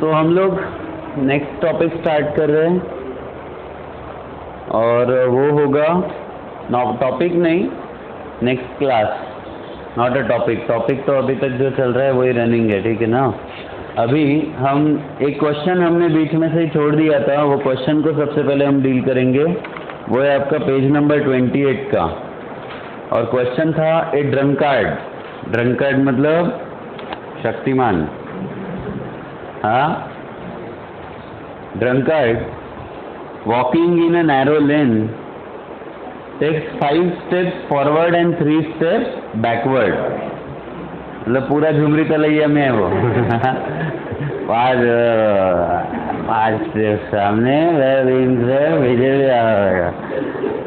तो हम लोग नेक्स्ट टॉपिक स्टार्ट कर रहे हैं और वो होगा टॉपिक नहीं, next class, not a topic. Topic तो अभी तक जो चल रहा है वही रनिंग है, ठीक है ना। अभी हम एक क्वेश्चन हमने बीच में से ही छोड़ दिया था, वो क्वेश्चन को सबसे पहले हम डील करेंगे। वो है आपका पेज नंबर 28 का, और क्वेश्चन था ए ड्रंकार्ड। ड्रंकार्ड मतलब शक्तिमान। हाँ, drunkard walking in a narrow lane takes 5 steps forward and 3 steps backward। मतलब पूरा झुमरी तलैया में है वो। पाँच स्टेप सामने,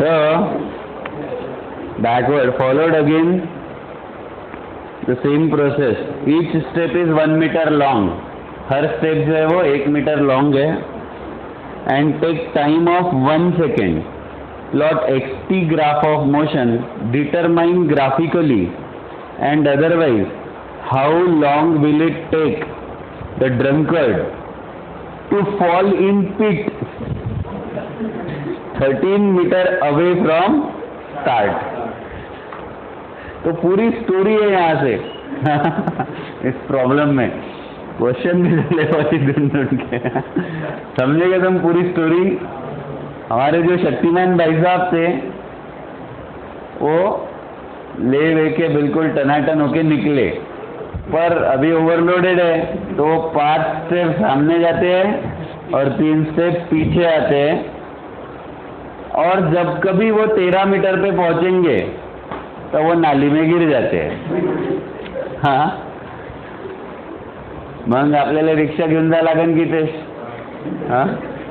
तो backward followed again the same process। each step is 1 meter long। हर स्टेप जो है वो 1 मीटर लॉन्ग है। And take time of 1 second. Plot xt graph of motion, determine graphically and otherwise how long will it take the drunkard to fall in pit 13 metre away from start. तो पूरी story है यहाँ से। इस problem में question भी चले वाली ढूंढ के समझेगा तुम पूरी स्टोरी। हमारे जो शक्तिमान भाई साहब थे वो ले के बिल्कुल टनाटन होके निकले, पर अभी ओवरलोडेड है तो 5 स्टेप सामने जाते हैं और 3 स्टेप पीछे आते हैं। और जब कभी वो 13 मीटर पे पहुंचेंगे तो वो नाली में गिर जाते हैं। हाँ, मग आपल्याला रिक्षा घेऊन जा लागेल की ते, हाँ,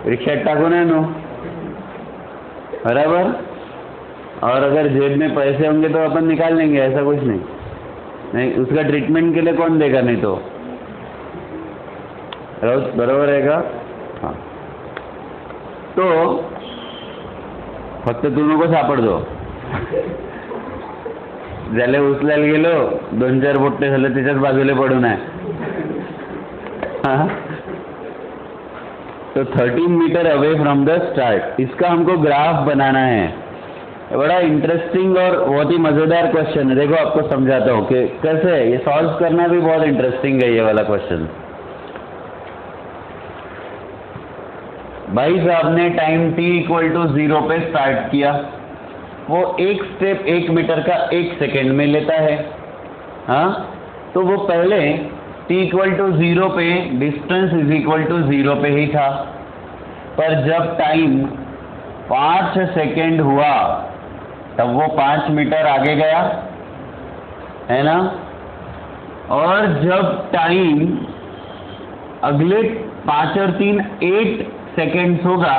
रिक्षात टाकून आहे नो, बराबर। और अगर जेब में पैसे होंगे तो अपन निकाल लेंगे, ऐसा कुछ नहीं, उसका ट्रीटमेंट के लिए कौन देगा, नहीं तो बरोबर रहेगा। हाँ, तो फक्त तू नको सापडतो, ज्याला उचलायला गेलो 2-4 बोट्टे झाले त्याच्याच बाजूला पडून आहे। तो 13 metre away from the start, इसका हमको ग्राफ बनाना है। बड़ा इंटरेस्टिंग और बहुत ही मजेदार क्वेश्चन है। देखो आपको समझाता हूँ कि कैसे ये सॉल्व करना भी बहुत इंटरेस्टिंग है ये वाला क्वेश्चन। भाई साहब ने टाइम t = 0 पे स्टार्ट किया। वो एक स्टेप 1 मीटर का 1 सेकेंड में लेता है। हाँ, तो वो पहले t = 0 पे डिस्टेंस = 0 पे ही था, पर जब टाइम 5 सेकेंड हुआ तब वो 5 मीटर आगे गया, है ना। और जब टाइम अगले 5 और 3 8 सेकेंड्स होगा,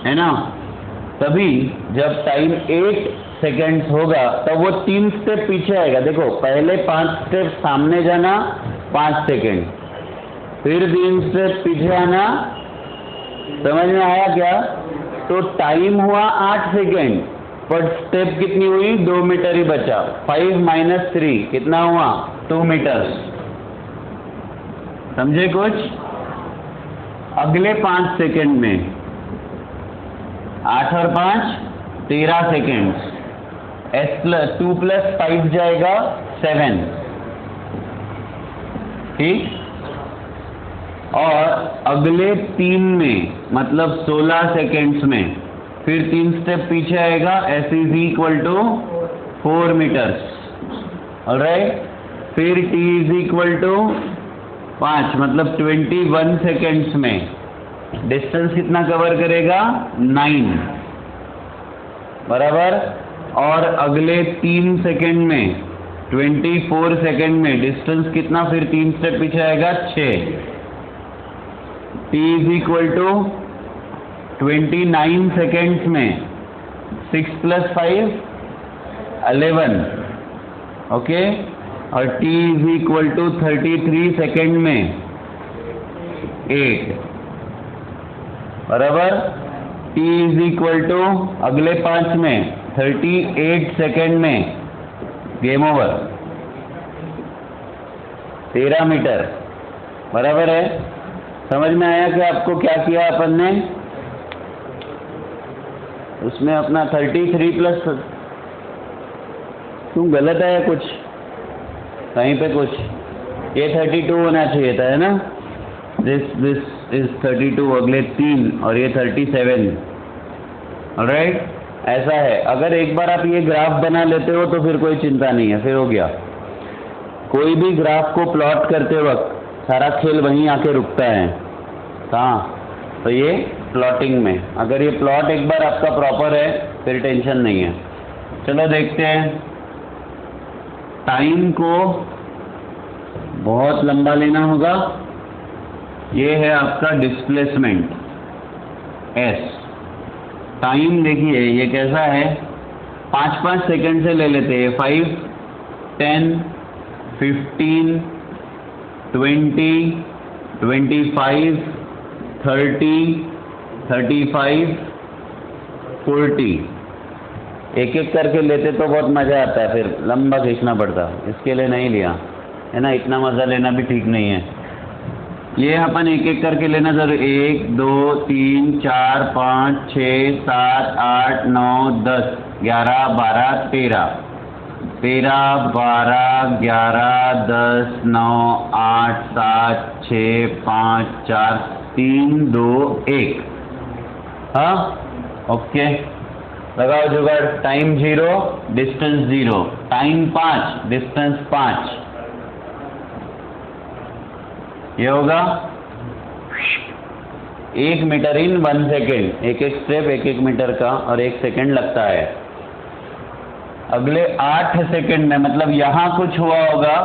है ना, तभी जब टाइम 8 सेकेंड्स होगा तब वो 3 स्टेप पीछे आएगा। देखो, पहले 5 स्टेप सामने जाना 5 सेकेंड, फिर 3 स्टेप पीछे आना। समझ में आया क्या? तो टाइम हुआ 8 सेकेंड, पर स्टेप कितनी हुई? 2 मीटर ही बचा। 5 - 3 कितना हुआ? 2 मीटर। समझे कुछ? अगले 5 सेकेंड में 8 और 5 13 सेकेंड्स, S+2 + 5 जाएगा 7, ठीक। और अगले 3 में मतलब 16 सेकेंड्स में फिर 3 स्टेप पीछे आएगा, S = 4 मीटर्स। ऑलराइट, फिर T = 5 मतलब 21 सेकेंड्स में डिस्टेंस कितना कवर करेगा? 9, बराबर। और अगले 3 सेकेंड में 24 सेकेंड में डिस्टेंस कितना? फिर 3 स्टेप पीछे आएगा 6। T = 29 सेकेंड्स में 6 + 5 11, ओके। और T = 33 सेकेंड में 8, बराबर। T = अगले 5 में 38 सेकेंड में गेम ओवर। 13 मीटर, बराबर है। समझ में आया कि आपको क्या किया अपन ने? उसमें अपना 33 प्लस, क्यों गलत है कुछ कहीं पे कुछ? ये 32 होना चाहिए था, है ना? दिस इज 32, अगले 3 और ये 37। ऑलराइट, ऐसा है। अगर एक बार आप ये ग्राफ बना लेते हो तो फिर कोई चिंता नहीं है, फिर हो गया। कोई भी ग्राफ को प्लॉट करते वक्त सारा खेल वहीं आके रुकता है। कहाँ? तो ये प्लॉटिंग में। अगर ये प्लॉट एक बार आपका प्रॉपर है फिर टेंशन नहीं है। चलो देखते हैं। टाइम को बहुत लंबा लेना होगा। ये है आपका डिस्प्लेसमेंट S। टाइम देखिए ये कैसा है, 5-5 सेकंड से ले लेते हैं। 5, 10, 15, 20, 25, 30, 35, 40। एक एक करके लेते तो बहुत मज़ा आता है, फिर लंबा खींचना पड़ता। इसके लिए नहीं लिया, है ना? इतना मज़ा लेना भी ठीक नहीं है। ये अपन एक एक करके लेना जरूर। 1, 2, 3, 4, 5, 6, 7, 8, 9, 10, 11, 12, 13, 12, 11, 10, 9, 8, 7, 6, 5, 4, 3, 2, 1। हाँ, ओके, लगाओ जुगाड़। Time 0, distance 0। Time 5, distance 5। ये होगा 1 मीटर इन 1 सेकेंड। एक एक स्टेप 1-1 मीटर का और 1 सेकेंड लगता है। अगले 8 सेकेंड में, मतलब यहाँ कुछ हुआ होगा,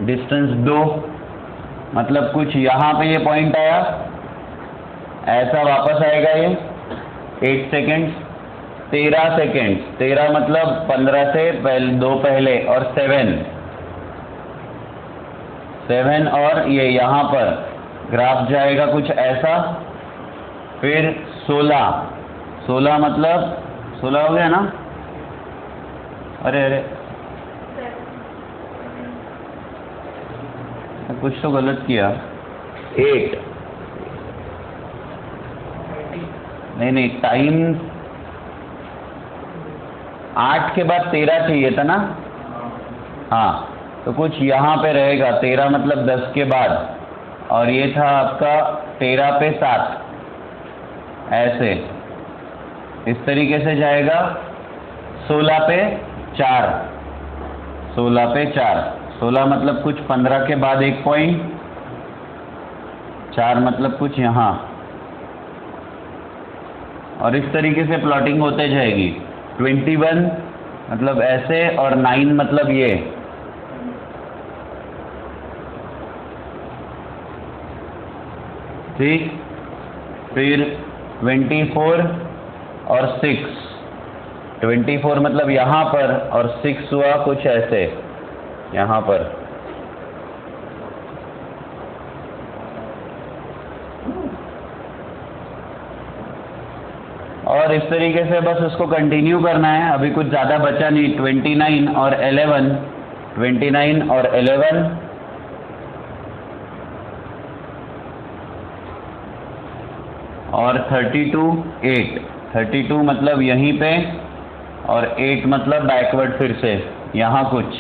डिस्टेंस 2, मतलब कुछ यहाँ पे ये पॉइंट आया, ऐसा वापस आएगा ये 8 सेकेंड। 13 सेकेंड, 13 मतलब 15 से पहले 2 पहले, और 7 और ये यहाँ पर ग्राफ जाएगा कुछ ऐसा। फिर 16 मतलब 16 हो गया ना? अरे कुछ तो गलत किया। 8 नहीं, टाइम 8 के बाद 13 चाहिए था ना? हाँ, तो कुछ यहाँ पे रहेगा। 13 मतलब 10 के बाद, और ये था आपका 13 पे 7, ऐसे इस तरीके से जाएगा। 16 पे 4, 16 पे 4, 16 मतलब कुछ 15 के बाद 1 पॉइंट, 4 मतलब कुछ यहाँ, और इस तरीके से प्लॉटिंग होते जाएगी। 21 मतलब ऐसे, और 9 मतलब ये। ठीक, फिर 24 और 6। 24 मतलब यहाँ पर, और 6 हुआ कुछ ऐसे यहाँ पर। और इस तरीके से बस उसको कंटिन्यू करना है। अभी कुछ ज़्यादा बचा नहीं। 29 और 11, 29 और 11, और 32, 8। 32 मतलब यहीं पे, और 8 मतलब बैकवर्ड फिर से यहाँ कुछ।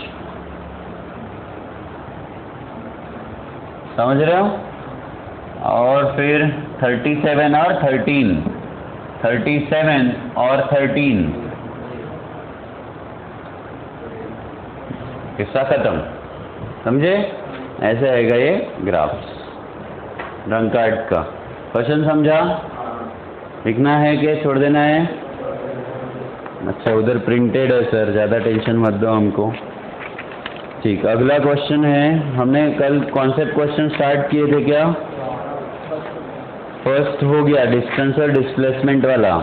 समझ रहे हो? और फिर 37 और 13, 37 और 13। किस्सा खत्म। समझे? ऐसे आएगा ये ग्राफ्स रंग कार्ड का। क्वेश्चन समझा? लिखना है कि छोड़ देना है? अच्छा, उधर प्रिंटेड है सर, ज़्यादा टेंशन मत दो हमको। ठीक, अगला क्वेश्चन है। हमने कल कॉन्सेप्ट क्वेश्चन स्टार्ट किए थे क्या? फर्स्ट हो गया डिस्टेंस और डिस्प्लेसमेंट वाला।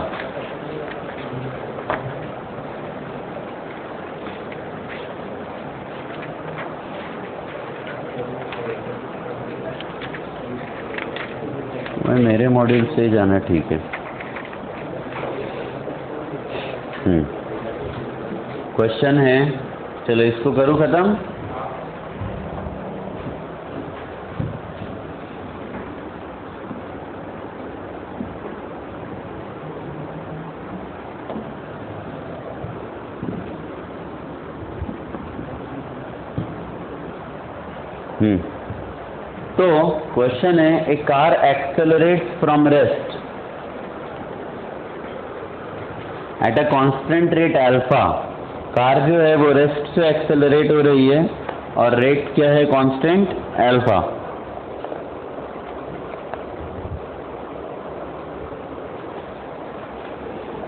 मेरे मॉड्यूल से जाना ठीक है। क्वेश्चन है, चलो इसको करूँ खत्म। तो क्वेश्चन है, a car accelerates from rest at a constant rate alpha. Car जो है वो रेस्ट से एक्सेलरेट हो रही है और रेट क्या है? Constant alpha.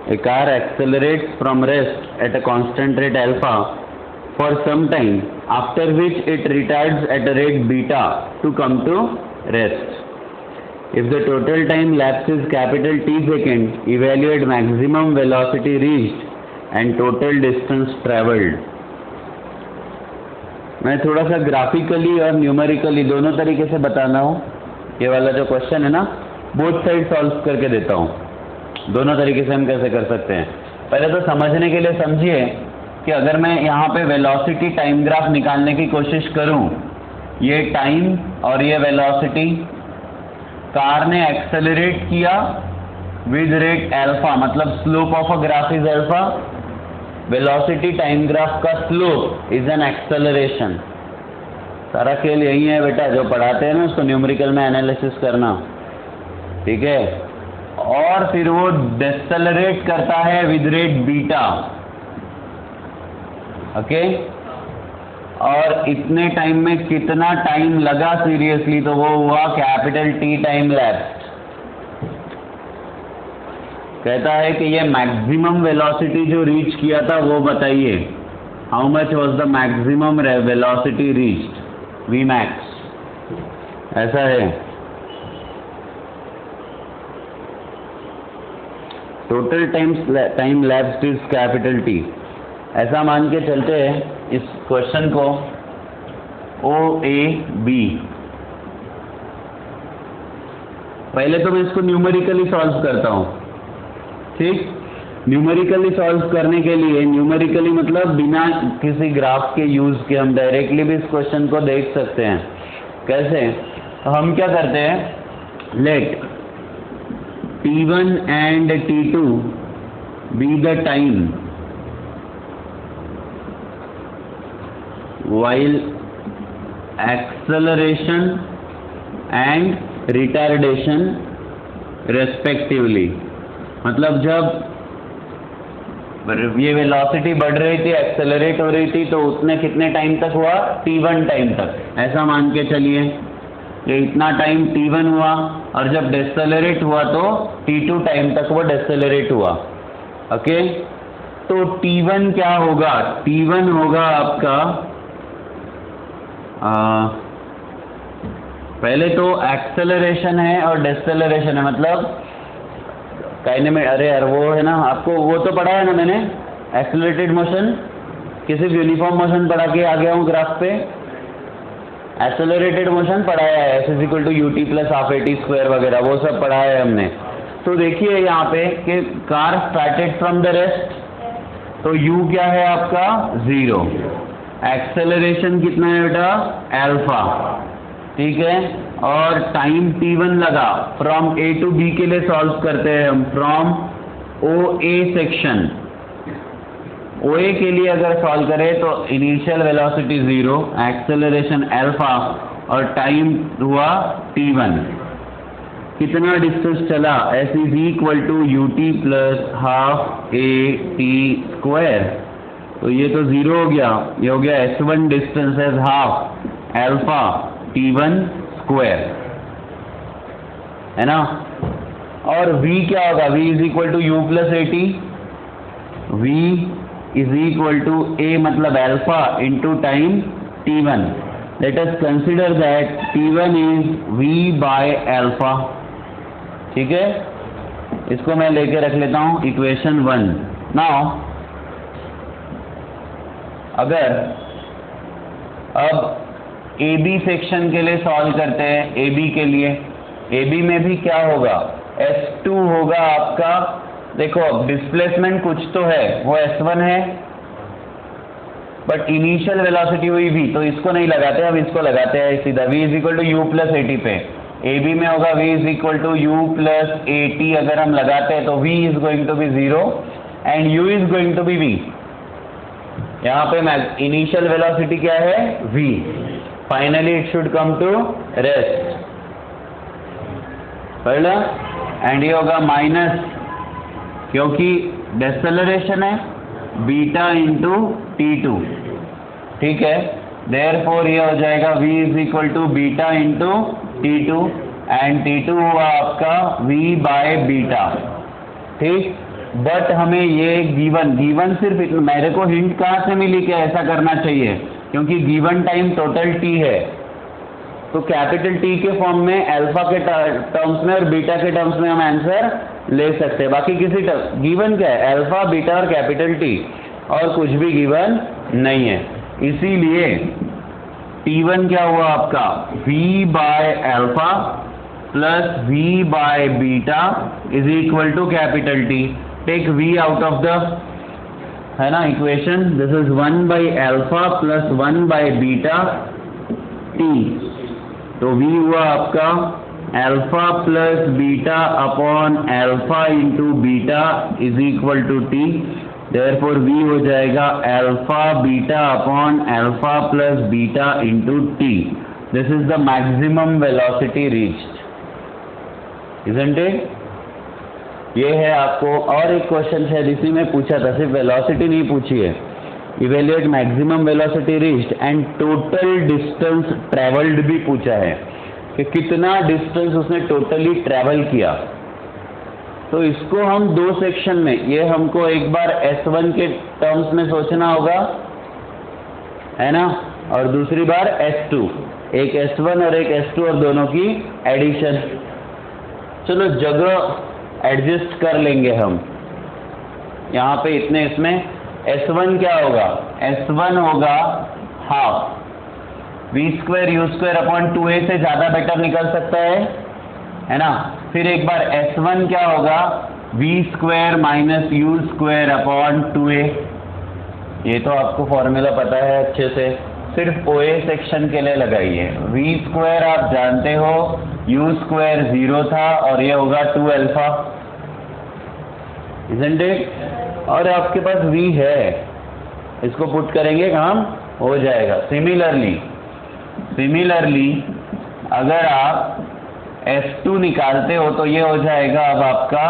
A car accelerates from rest at a constant rate alpha for some time, after which it retards at a rate beta to come to rest. If the total time lapse is capital T second, evaluate maximum velocity reached and total distance travelled. मैं थोड़ा सा graphically और numerically दोनों तरीके से बताना हूँ। ये वाला जो क्वेश्चन है ना, बोथ साइड सॉल्व करके देता हूँ। दोनों तरीके से हम कैसे कर सकते हैं। पहले तो समझने के लिए समझिए कि अगर मैं यहाँ पे वेलोसिटी टाइम ग्राफ निकालने की कोशिश करूँ, ये टाइम और ये वेलोसिटी, कार ने एक्सेलरेट किया विद रेट अल्फा, मतलब slope of a graph is alpha, velocity time graph का स्लोप इज एन एक्सेलरेशन। सारा खेल यही है बेटा, जो पढ़ाते हैं ना उसको न्यूमेरिकल में एनालिसिस करना, ठीक है। और फिर वो डेसेलरेट करता है विद रेट बीटा, ओके। और इतने टाइम में कितना टाइम लगा सीरियसली, तो वो हुआ कैपिटल टी टाइम लैप्स। कहता है कि ये मैक्सिमम वेलोसिटी जो रीच किया था वो बताइए, how much was the maximum velocity reached, V max, ऐसा है। Total time lapsed is capital T. ऐसा मान के चलते हैं इस क्वेश्चन को ओ ए बी। पहले तो मैं इसको न्यूमेरिकली सॉल्व करता हूँ, ठीक। न्यूमेरिकली सॉल्व करने के लिए, न्यूमेरिकली मतलब बिना किसी ग्राफ के यूज के, हम डायरेक्टली भी इस क्वेश्चन को देख सकते हैं। कैसे? तो हम क्या करते हैं, late T1 and T2 be the time while acceleration and retardation respectively। मतलब जब ये वेलोसिटी बढ़ रही थी, एक्सेलरेट हो रही थी, तो उतने कितने टाइम तक हुआ? T1 टाइम तक, ऐसा मान के चलिए। ये इतना टाइम T1 हुआ, और जब डेसेलरेट हुआ तो T2 टाइम तक वो डेसेलरेट हुआ, ओके। तो T1 क्या होगा? T1 होगा आपका पहले तो एक्सेलरेशन है और डेसेलरेशन है, मतलब काइनेमेटिक, अरे यार वो है ना, आपको वो तो पढ़ा है ना मैंने, एक्सेलरेटेड मोशन, किसी यूनिफॉर्म मोशन पढ़ा के आ गया हूँ ग्राफ पे। एक्सेलरेटेड मोशन पढ़ाया है, S is equal to U T plus half A T square वगैरह, वो सब पढ़ाया है हमने। तो देखिए यहाँ पे कि car started from the rest, तो u क्या है आपका? 0। एक्सेलरेशन कितना है बेटा? अल्फा, ठीक है। और टाइम t1 लगा, फ्रॉम ए टू बी के लिए सॉल्व करते हैं हम, फ्रॉम ओ ए सेक्शन, ओ ए के लिए अगर सॉल्व करें तो इनिशियल वेलोसिटी 0, एक्सेलरेशन अल्फा और टाइम हुआ t1। कितना डिस्टेंस चला? s is equal to U T plus half A T square, तो ये तो 0 हो गया, ये हो गया s1 distance as half alpha t1 square, है ना। और v क्या होगा? v is equal to U plus A T, v is equal to a मतलब alpha into time t1। Let us consider that t1 is v by alpha, ठीक है। इसको मैं लेके रख लेता हूँ इक्वेशन 1। नाउ अगर अब ए बी सेक्शन के लिए सॉल्व करते हैं, ए बी के लिए, ए बी में भी क्या होगा? S2 होगा आपका, देखो अब डिस्प्लेसमेंट कुछ तो है, वो S1 है, बट इनिशियल वेलोसिटी हुई v, तो इसको नहीं लगाते, हम इसको लगाते हैं सीधा, v is equal to U plus A T पे। ए बी में होगा v is equal to U plus A T, अगर हम लगाते हैं तो v is going to be 0 and u is going to be v। यहाँ पे इनिशियल वेलोसिटी क्या है? v। Finally it should come to rest, पहला, एंड ये होगा माइनस, क्योंकि डेसेलरेशन है, बीटा इंटू T2, ठीक है। देयरफॉर ये हो जाएगा v is equal to beta into T2, and T2 हुआ आपका v बाय बीटा, ठीक। बट हमें ये गिवन सिर्फ मेरे को हिंट कहाँ से मिली कि ऐसा करना चाहिए, क्योंकि गिवन टाइम टोटल t है, तो कैपिटल T के फॉर्म में अल्फा के टर्म्स में और बीटा के टर्म्स में हम आंसर ले सकते हैं। बाकी किसी गिवन क्या है, अल्फा, बीटा और कैपिटल T, और कुछ भी गिवन नहीं है। इसीलिए T1 क्या हुआ आपका v by alpha plus v by beta is equal to capital T। Take v out of the, है ना, equation, this is 1 by alpha plus 1 by beta T, तो v हुआ आपका alpha plus beta upon alpha into beta is equal to T। Therefore v हो जाएगा alpha beta upon alpha plus beta into T। This is the maximum velocity reached, isn't it? ये है आपको, और एक क्वेश्चन शायद इसी में पूछा था, सिर्फ वेलोसिटी नहीं पूछी है, evaluate maximum velocity reached and total distance travelled भी पूछा है कि कितना डिस्टेंस उसने टोटली ट्रेवल किया। तो इसको हम दो सेक्शन में, ये हमको एक बार S1 के टर्म्स में सोचना होगा, है ना, और दूसरी बार S2, एक S1 और एक S2 और दोनों की एडिशन। चलो जगह एडजस्ट कर लेंगे हम, यहाँ पे इतने, इसमें S1 क्या होगा, S1 होगा half v square u square upon 2a से ज़्यादा बेटर निकल सकता है ना। फिर एक बार S1 क्या होगा, v square minus u square upon 2a, ये तो आपको फॉर्मूला पता है अच्छे से, सिर्फ OA सेक्शन के लिए लगाइए। v स्क्वायर आप जानते हो, u स्क्वायर 0 था और ये होगा 2 अल्फा, इजंट इट? और आपके पास v है, इसको पुट करेंगे, काम हो जाएगा। सिमिलरली अगर आप S2 निकालते हो तो ये हो जाएगा अब आपका,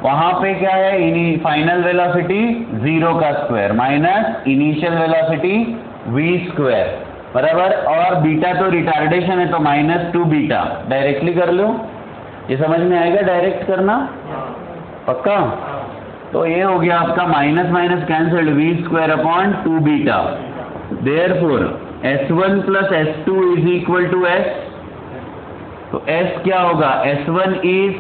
वहां पे क्या है, फाइनल वेलोसिटी 0 का square minus initial velocity v square बराबर, और बीटा तो रिटार्डेशन है तो -2 बीटा, डायरेक्टली कर लो, ये समझ में आएगा डायरेक्ट करना, पक्का? तो ये हो गया आपका minus minus cancelled, v square upon 2 beta. Therefore S1 plus S2 is equal to S, तो S क्या होगा, S1 is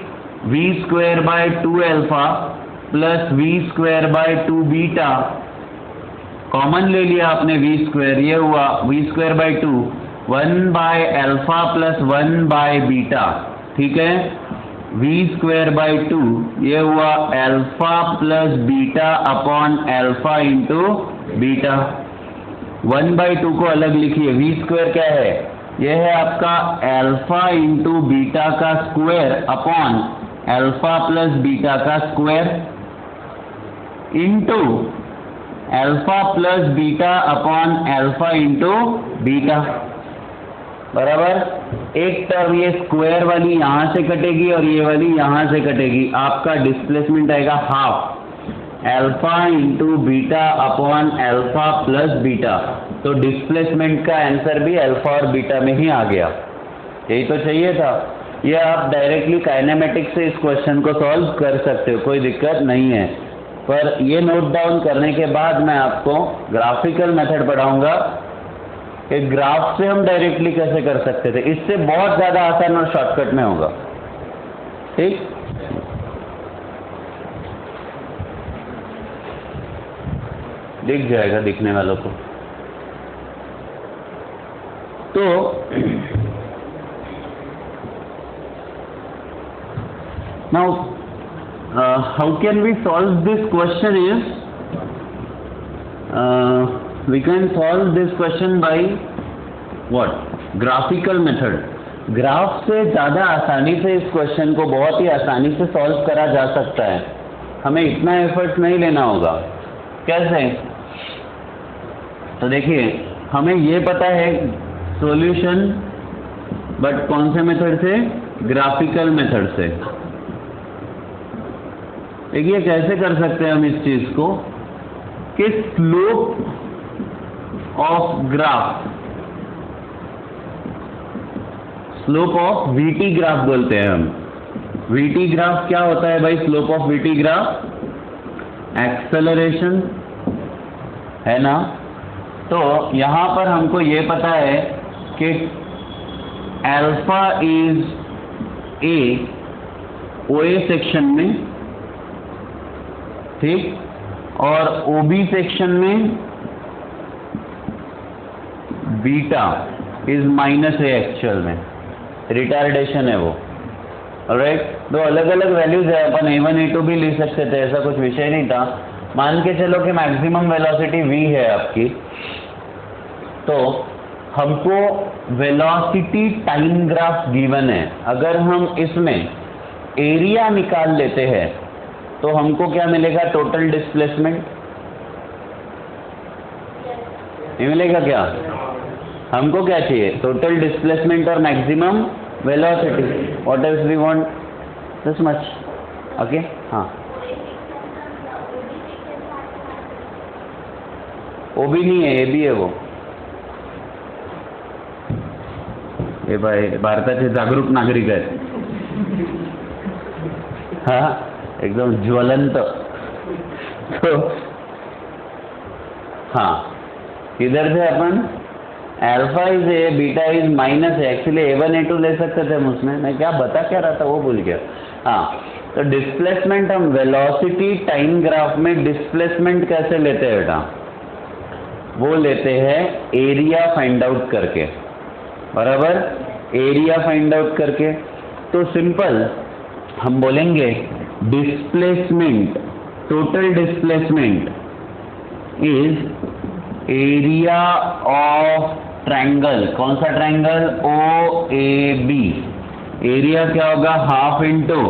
v square by 2 alpha plus v square by 2 beta, common ले लिया आपने v स्क्वायर, ये हुआ v square by 2, 1 bye alpha plus 1 by beta, ठीक है, v स्क्वायर बाय 2, ये हुआ alpha plus beta upon alpha into beta. 1 by 2 को अलग लिखिए, v स्क्वायर क्या है, यह है आपका अल्फा इंटू बीटा का square upon alpha plus beta का square into alpha plus beta upon alpha into beta, बराबर। एक टर्म ये स्क्वायर वाली यहां से कटेगी और ये वाली यहां से कटेगी, आपका डिस्प्लेसमेंट आएगा half alpha into beta upon alpha plus beta, तो डिस्प्लेसमेंट का आंसर भी अल्फा और बीटा में ही आ गया। यही तो चाहिए था। ये आप डायरेक्टली काइनेमेटिक्स से इस क्वेश्चन को सॉल्व कर सकते हो, कोई दिक्कत नहीं है, पर ये नोट डाउन करने के बाद मैं आपको ग्राफिकल मेथड पढ़ाऊंगा कि ग्राफ से हम डायरेक्टली कैसे कर सकते थे, इससे बहुत ज़्यादा आसान और शॉर्टकट में होगा, ठीक। दिख जाएगा दिखने वालों को। तो now how can we solve this question is we can solve this question by what, graphical method। Graph से ज़्यादा आसानी से इस क्वेश्चन को बहुत ही आसानी से सॉल्व करा जा सकता है, हमें इतना एफर्ट नहीं लेना होगा। कैसे? तो देखिए हमें ये पता है सॉल्यूशन, बट कौन से मेथड से? ग्राफिकल मेथड से। देखिए कैसे कर सकते हैं हम इस चीज को कि slope of graph, slope of VT graph बोलते हैं हम। वीटी ग्राफ क्या होता है भाई? Slope of VT graph acceleration है ना। तो यहां पर हमको ये पता है कि अल्फा इज ए ओए सेक्शन में, ठीक, और ओबी सेक्शन में beta is minus A actual में, रिटार्डेशन है वो। ऑलराइट, दो अलग अलग वैल्यूज है, अपन a1 a2 भी ले सकते थे, ऐसा कुछ विषय नहीं था। मान के चलो कि मैक्सिमम वेलोसिटी v है आपकी, तो हमको वेलोसिटी टाइम ग्राफ गिवन है। अगर हम इसमें एरिया निकाल लेते हैं तो हमको क्या मिलेगा? Total displacement. ये मिलेगा क्या? हमको क्या चाहिए? टोटल डिस्प्लेसमेंट और maximum velocity. What else we want? This much. Okay, हाँ। वो भी नहीं है, ये भी है वो। हे भाई भारताचे जागरूक नागरिक आहेत, हाँ एकदम ज्वलंत। तो हाँ, इधर से अपन alpha is a, beta is minus है। एक्चुअली a1 a2 ले सकते थे हम उसमें, मैं क्या बता क्या रहा था वो भूल गया। हाँ, तो डिस्प्लेसमेंट हम वेलोसिटी टाइम ग्राफ में डिस्प्लेसमेंट कैसे लेते हैं बेटा? वो लेते हैं एरिया फाइंड आउट करके, बराबर, एरिया फाइंड आउट करके। तो सिंपल हम बोलेंगे displacement, total displacement is area of triangle. कौन सा triangle? O A B. Area क्या होगा? हाफ इंटू,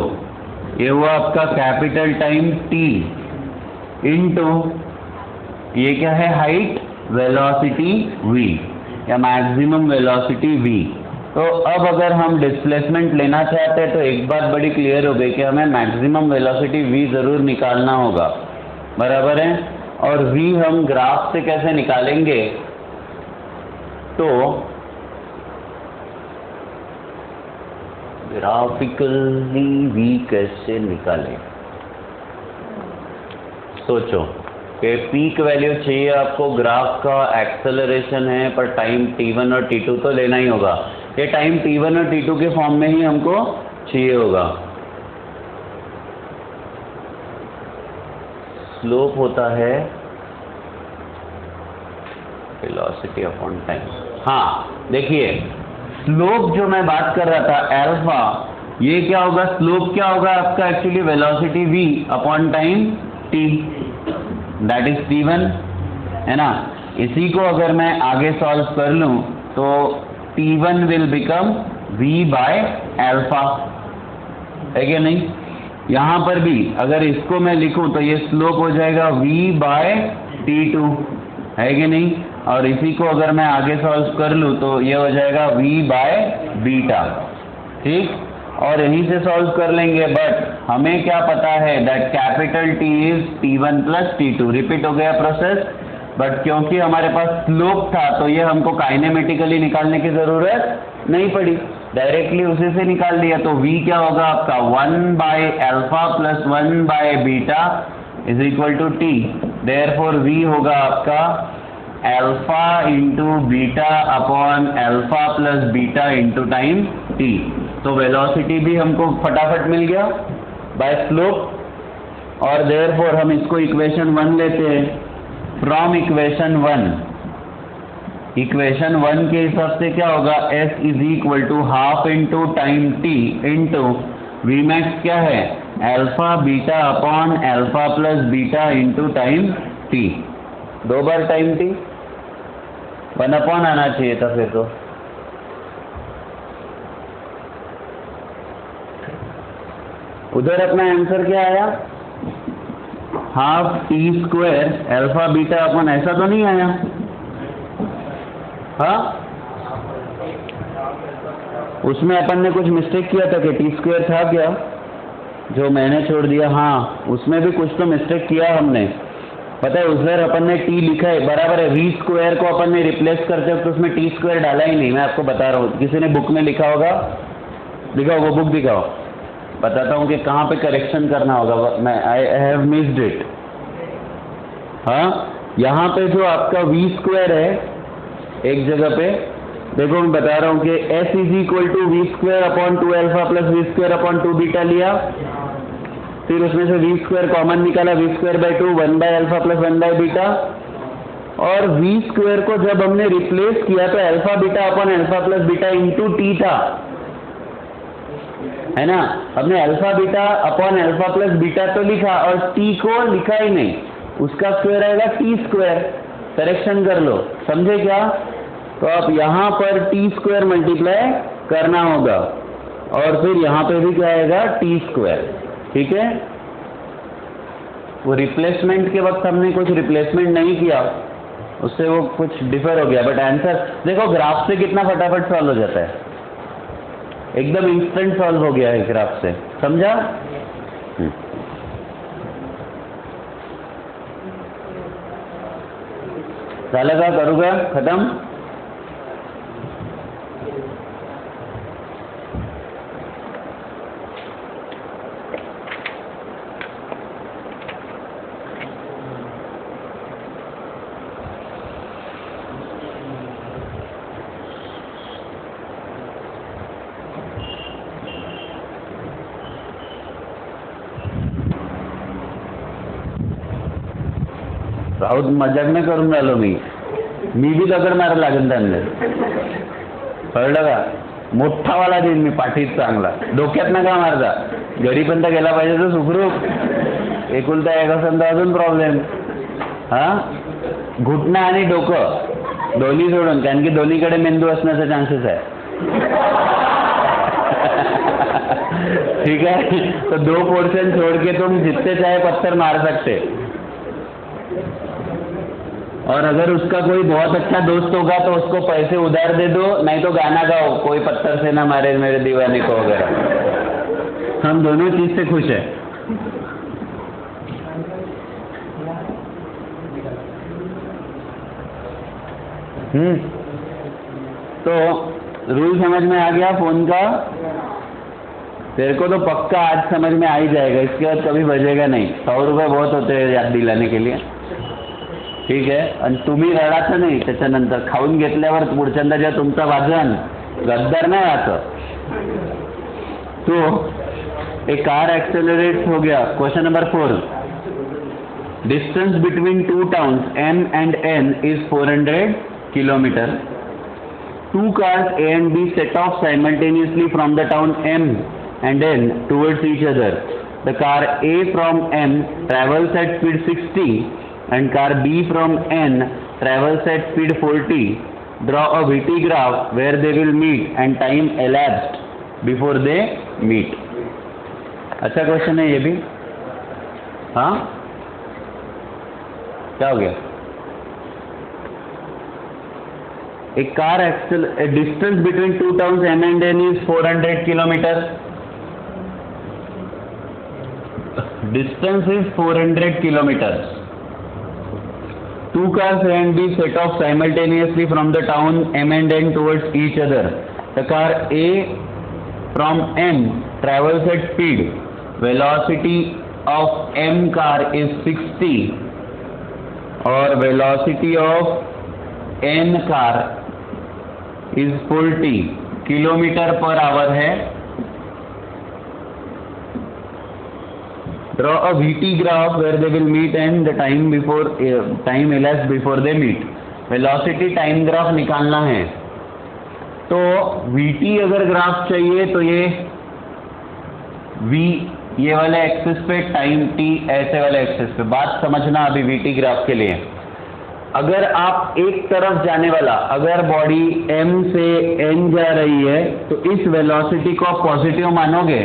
ये हुआ आपका कैपिटल टाइम टी, इंटू ये क्या है? हाइट, वेलोसिटी v या मैक्सिमम वेलोसिटी v। तो अब अगर हम डिस्प्लेसमेंट लेना चाहते हैं तो एक बात बड़ी क्लियर हो गई कि हमें मैक्सिमम वेलोसिटी v जरूर निकालना होगा, बराबर है। और v हम ग्राफ से कैसे निकालेंगे? तो ग्राफिकली v कैसे निकालें? सोचो कि पीक वैल्यू चाहिए आपको, ग्राफ का एक्सेलरेशन है, पर टाइम t1 और t2 तो लेना ही होगा। ये टाइम t1 और t2 के फॉर्म में ही हमको चाहिए होगा। स्लोप होता है वेलोसिटी अपॉन टाइम। हाँ देखिए, स्लोप जो मैं बात कर रहा था अल्फा, ये क्या होगा? स्लोप क्या होगा आपका? Actually velocity v upon time t, that is t1, है ना। इसी को अगर मैं आगे सॉल्व कर लूं तो t1 will become v by alpha, है क्या नहीं? यहां पर भी अगर इसको मैं लिखूं तो ये स्लोप हो जाएगा v बाय t2, है कि नहीं? और इसी को अगर मैं आगे सॉल्व कर लूं तो ये हो जाएगा v बाय बीटा, ठीक। और यहीं से सॉल्व कर लेंगे, बट हमें क्या पता है that capital T is T1 plus T2। Repeat हो गया प्रोसेस, बट क्योंकि हमारे पास स्लोप था तो ये हमको काइनेमेटिकली निकालने की जरूरत नहीं पड़ी, डायरेक्टली उसी से निकाल लिया। तो v क्या होगा आपका? 1 bye alpha plus 1 by beta is equal to t। Therefore v होगा आपका alpha into beta upon alpha plus beta into time t। तो वेलोसिटी भी हमको फटाफट मिल गया बाय स्लोप, और देयरफॉर हम इसको इक्वेशन 1 लेते हैं। फ्रॉम इक्वेशन 1 के हिसाब से क्या होगा? s is equal to half into time t into V max क्या है? Alpha beta upon alpha plus beta into time t। 2 बार टाइम t, 1 अपॉन आना चाहिए था फिर तो। उधर अपना आंसर क्या आया? Half T square alpha beta upon, ऐसा तो नहीं आया? हाँ, उसमें अपन ने कुछ मिस्टेक किया था कि टी स्क्वायर था क्या, जो मैंने छोड़ दिया? हाँ, उसमें भी कुछ तो मिस्टेक किया हमने। पता है, उस बार अपन ने टी लिखा है, बराबर है, वी स्क्वायर को अपन ने रिप्लेस करते वक्त उसमें टी स्क्वायर डाला ही नहीं। मैं आपको बता रहा हूँ, किसी ने बुक में लिखा होगा, दिखाओ वो बुक दिखाओ, बताता हूँ कि कहाँ पे करेक्शन करना होगा। मैं आई हैव मिस्ड इट। हाँ, यहाँ पे जो आपका वी स्क्वायर है एक जगह पे, देखो मैं बता रहा हूँ कि s is equal to V square upon 2 alpha plus V square upon 2 beta लिया, फिर उसमें से वी स्क्वायर कॉमन निकाला, V square by 2 1 by alpha plus 1 by beta, और वी स्क्वायर को जब हमने रिप्लेस किया तो alpha beta upon alpha plus beta into T था, है ना। हमने alpha beta upon alpha plus beta तो लिखा और टी को लिखा ही नहीं, उसका स्क्वायर आएगा टी स्क्वायर। करेक्शन कर लो, समझे क्या? तो आप यहां पर टी स्क्वायर मल्टीप्लाई करना होगा और फिर यहां पे भी क्या आएगा, टी स्क्वायर। ठीक है, वो रिप्लेसमेंट के वक्त हमने कुछ रिप्लेसमेंट नहीं किया, उससे वो कुछ डिफर हो गया, बट आंसर देखो ग्राफ से कितना फटाफट सॉल्व हो जाता है, एकदम इंस्टेंट सॉल्व हो गया है ग्राफ से, समझा? झालं का? करू का खत्म? राऊत मजाक नाही करून राहिलो मी बी दगड मारायला लागेल त्यांना, कळलं का? मोठावाला देईन मी पाठीत चांगला, डोक्यात नका मारता, घरी पण तर गेला पाहिजे तो सुखरूप, एकुलता एक असेल तर अजून प्रॉब्लेम। हा, घुटणं आणि डोकं दोन्ही सोडून, कारण की दोन्हीकडे मेंदू असण्याचा चान्सेस आहे। ठीक है, तो 2 पोर्शन छोड़ के तुम जितने चाहे पत्थर मार सकते, और अगर उसका कोई बहुत अच्छा दोस्त होगा तो उसको पैसे उधार दे दो, नहीं तो गाना गाओ, कोई पत्थर से ना मारे मेरे दीवाने को वगैरह। हम दोनों चीज से खुश है। तो रूल समझ में आ गया फोन का? तेरे को तो पक्का आज समझ में आ ही जाएगा, इसके बाद कभी बजेगा नहीं। 100 रुपये बहुत होते हैं याद दिलाने के लिए, ठीक है? आणि तुम्ही रडायचं नाही त्याच्यानंतर, खाऊन घेतल्यावर पुढच्यांदा जेव्हा तुमचा वाजन गद्दार नाही राहतं। तो एक कार एक्सेलरेट्स हो गया। Question number 4, distance between 2 towns M and N is 400 kilometer. 2 cars A and B set off simultaneously from the town M and N towards each other. The car A from M travels at speed 60 and car B from N travels at speed 40. Draw a VT graph where they will meet and time elapsed before they meet. अच्छा question है ये भी। हाँ, क्या हो गया? A car a distance between 2 towns M and N is 400 kilometer. Distance is 400 kilometers. 2 cars A and B set off simultaneously from the town M and N towards each other. The car A from M travels at speed. Velocity of M car is 60 और velocity of N car is 40 kilometre per hour है। Draw a VT graph where they will meet and the time elapsed before they meet. Velocity time graph निकालना है, तो VT अगर graph चाहिए तो ये V ये वाले एक्सिस पे, टाइम T ऐसे वाले एक्सिस पे। बात समझना अभी VT ग्राफ के लिए। अगर आप एक तरफ जाने वाला, अगर बॉडी M से N जा रही है तो इस वेलोसिटी को आप पॉजिटिव मानोगे,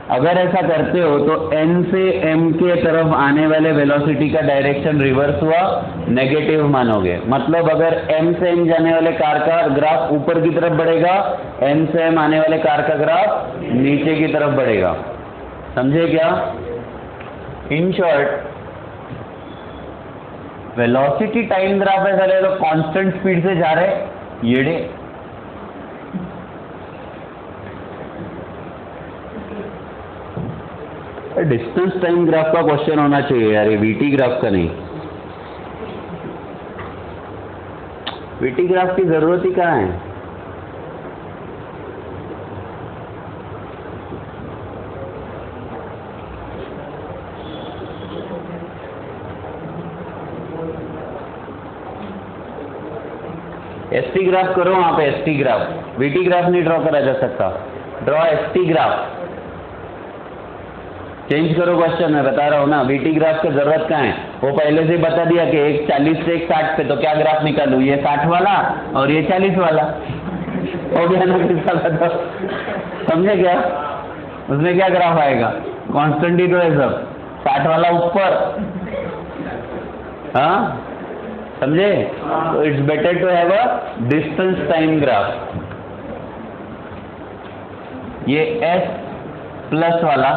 अगर ऐसा करते हो तो n से m के तरफ आने वाले वेलोसिटी का डायरेक्शन रिवर्स हुआ, नेगेटिव मानोगे। मतलब अगर m से n जाने वाले कार का ग्राफ ऊपर की तरफ बढ़ेगा, n से m आने वाले कार का ग्राफ नीचे की तरफ बढ़ेगा। समझे क्या? In short velocity time graph ऐसा ले लो, कांस्टेंट स्पीड से जा रहे येड़े, डिस्टेंस टाइम ग्राफ का क्वेश्चन होना चाहिए यार, ये वीटी ग्राफ का नहीं। वीटी ग्राफ की जरूरत ही कहाँ है? एसटी ग्राफ करो वहां पे, एसटी ग्राफ। वीटी ग्राफ नहीं ड्रॉ करा जा सकता, ड्रॉ एसटी ग्राफ। चेंज करो क्वेश्चन, मैं बता रहा हूँ ना। वीटी ग्राफ की जरूरत कहाँ है? वो पहले से ही बता दिया कि एक 40 से एक 60 पे, तो क्या ग्राफ निकालूं? ये 60 वाला और ये 40 वाला, हो गया ना किसका बता? समझे क्या? उसमें क्या ग्राफ आएगा? कांस्टेंट ही तो है सब, 60 वाला ऊपर। हाँ समझे? तो it's better to have a distance time graph. ये एस प्लस वाला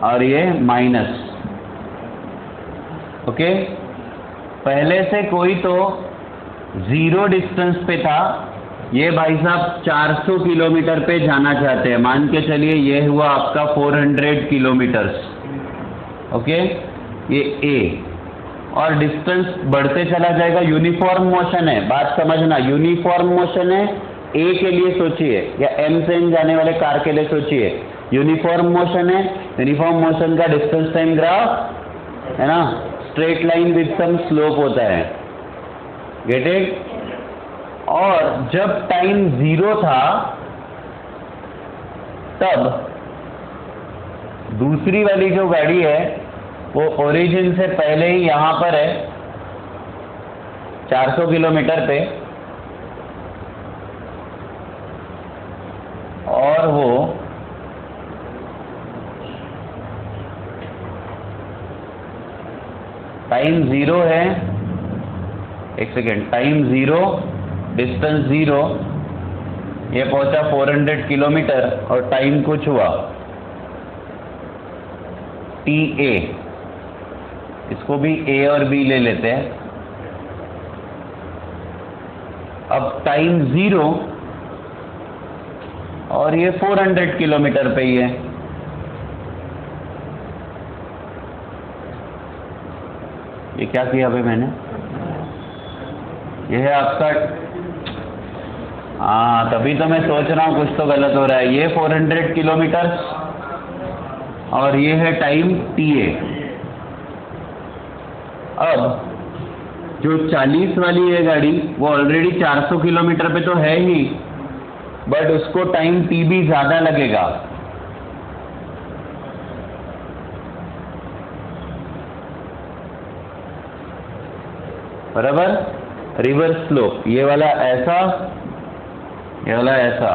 और ये माइनस, ओके। पहले से कोई तो 0 डिस्टेंस पे था, ये भाई साहब 400 किलोमीटर पे जाना चाहते हैं। मान के चलिए ये हुआ आपका 400 किलोमीटर्स, ओके। ये ए, और डिस्टेंस बढ़ते चला जाएगा। यूनिफॉर्म मोशन है, बात समझना, यूनिफॉर्म मोशन है। ए के लिए सोचिए या एम से एन जाने वाले कार के लिए सोचिए, यूनिफॉर्म मोशन है। यूनिफॉर्म मोशन का डिस्टेंस टाइम ग्राफ है ना, straight line with some slope होता है, गेट इट। और जब टाइम 0 था तब दूसरी वाली जो गाड़ी है वो ओरिजिन से पहले ही यहां पर है 400 किलोमीटर पे, और वो टाइम 0 है, एक सेकेंड, टाइम 0, डिस्टेंस 0, ये पहुंचा 400 किलोमीटर और टाइम कुछ हुआ टी ए, इसको भी ए और बी ले लेते हैं। अब टाइम 0 और ये 400 किलोमीटर पे ही है। ये क्या किया भाई मैंने? ये है आपका, हाँ तभी तो मैं सोच रहा हूँ कुछ तो गलत हो रहा है। ये 400 किलोमीटर और ये है टाइम टी ए। अब जो 40 वाली है गाड़ी वो ऑलरेडी 400 किलोमीटर पे तो है ही, बट उसको टाइम टी भी ज्यादा लगेगा। बराबर, रिवर्स स्लोप, ये वाला ऐसा, ये वाला ऐसा।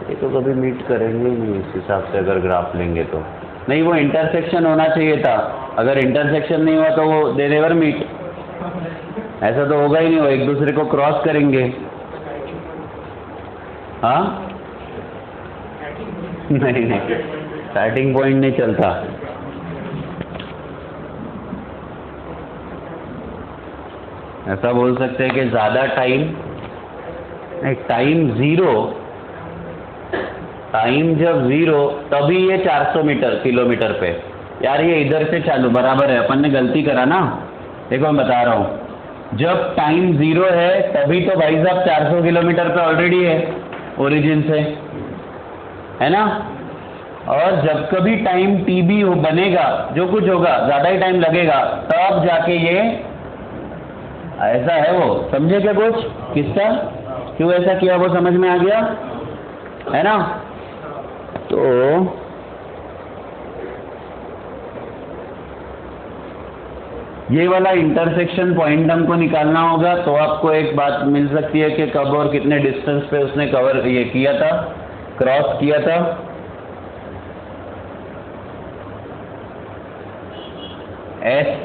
ये तो कभी मीट करेंगे ही नहीं इस हिसाब से, अगर ग्राफ लेंगे तो। नहीं, वो इंटरसेक्शन होना चाहिए था, अगर इंटरसेक्शन नहीं हुआ तो वो दे नेवर मीट, ऐसा तो होगा ही नहीं, वो एक दूसरे को क्रॉस करेंगे। हाँ नहीं नहीं, स्टार्टिंग पॉइंट नहीं चलता। ऐसा बोल सकते हैं कि ज्यादा टाइम नहीं, टाइम 0, टाइम जब 0 तभी ये 400 किलोमीटर पे। यार ये इधर से चालू बराबर है, अपन ने गलती करा ना। देखो मैं बता रहा हूं, जब टाइम 0 है तभी तो भाई साहब 400 किलोमीटर पे ऑलरेडी है ओरिजिन से, है ना। और जब कभी टाइम टी बी बनेगा, जो कुछ होगा ज्यादा ही टाइम लगेगा, तब जाके ये ऐसा है। वो समझे क्या कुछ? किसका क्यों ऐसा किया वो समझ में आ गया, है ना। तो ये वाला इंटरसेक्शन पॉइंट हमको निकालना होगा, तो आपको एक बात मिल सकती है कि कब और कितने डिस्टेंस पे उसने कवर ये किया था, क्रॉस किया था। एस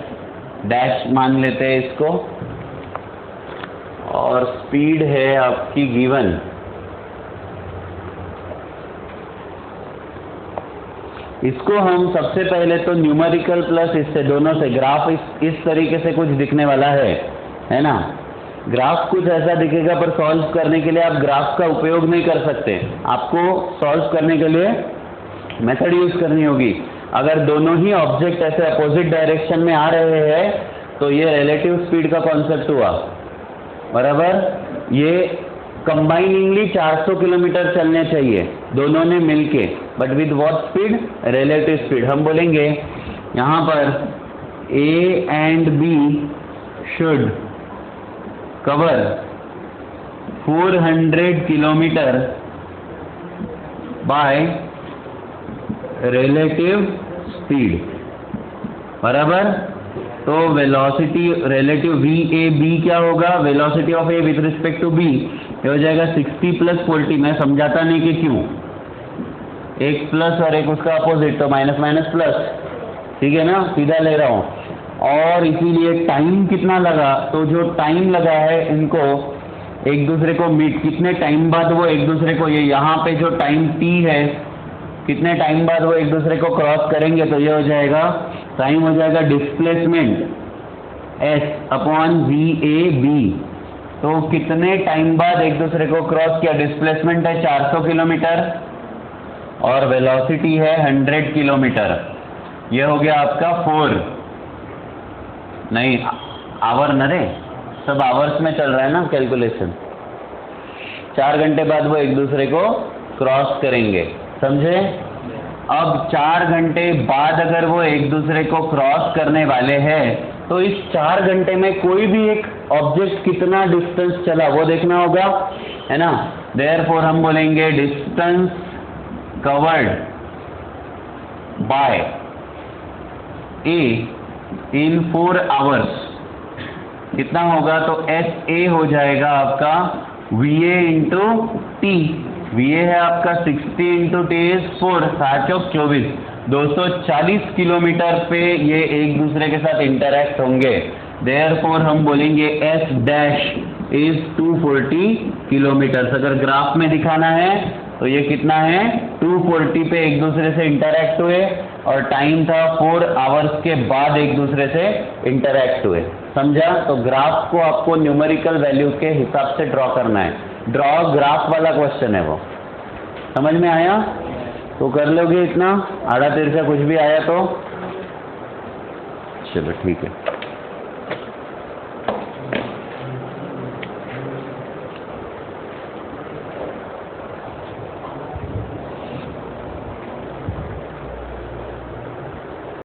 डैश मान लेते हैं इसको, और स्पीड है आपकी गिवन। इसको हम सबसे पहले तो न्यूमेरिकल प्लस इससे दोनों से ग्राफ इस तरीके से कुछ दिखने वाला है ना। ग्राफ कुछ ऐसा दिखेगा, पर सॉल्व करने के लिए आप ग्राफ का उपयोग नहीं कर सकते। आपको सॉल्व करने के लिए मेथड यूज करनी होगी। अगर दोनों ही ऑब्जेक्ट ऐसे अपोजिट डायरेक्शन में आ रहे हैं तो ये रिलेटिव स्पीड का कॉन्सेप्ट हुआ, बराबर। ये कंबाइनिंगली 400 किलोमीटर चलने चाहिए दोनों ने मिलके, but with what speed, relative speed. हम बोलेंगे यहां पर A and B should cover 400 kilometre by relative speed, बराबर। तो velocity relative V A B क्या होगा, velocity of A with respect to B, ये हो जाएगा 60 + 40। मैं समझाता नहीं कि क्यों, एक प्लस और एक उसका अपोजिट, तो माइनस माइनस प्लस, ठीक है ना, सीधा ले रहा हूं। और इसीलिए टाइम कितना लगा, तो जो टाइम लगा है इनको एक दूसरे को मीट, कितने टाइम बाद वो एक दूसरे को, ये यहाँ पे जो टाइम t है, कितने टाइम बाद वो एक दूसरे को क्रॉस करेंगे, तो ये हो जाएगा टाइम, हो जाएगा displacement s upon V A B. तो कितने टाइम बाद एक दूसरे को क्रॉस किया, डिस्प्लेसमेंट है 400 किलोमीटर और वेलोसिटी है 100 किलोमीटर। ये हो गया आपका 4 नहीं आवर न रे, सब आवर्स में चल रहा है ना कैलकुलेशन। 4 घंटे बाद वो एक दूसरे को क्रॉस करेंगे, समझे। अब 4 घंटे बाद अगर वो एक दूसरे को क्रॉस करने वाले हैं तो इस 4 घंटे में कोई भी एक ऑब्जेक्ट कितना डिस्टेंस चला वो देखना होगा, है ना। देयरफॉर हम बोलेंगे distance covered by A in 4 hours कितना होगा, तो एस ए हो जाएगा आपका V A into T. V A है आपका 60 into T is 4, 7 Chowk 24, 240 kilometre पे ये एक दूसरे के साथ इंटरैक्ट होंगे। देयरफॉर हम बोलेंगे एस डैश इज 240 किलोमीटर। अगर ग्राफ में दिखाना है तो ये कितना है, 240 पे एक दूसरे से इंटरैक्ट हुए और टाइम था 4 आवर्स के बाद एक दूसरे से इंटरैक्ट हुए, समझा। तो ग्राफ को आपको न्यूमेरिकल वैल्यू के हिसाब से ड्रॉ करना है। ड्रॉ ग्राफ वाला क्वेश्चन है वो, समझ में आया तो कर लोगे इतना, आधा तिरछा कुछ भी आया तो चलो ठीक है।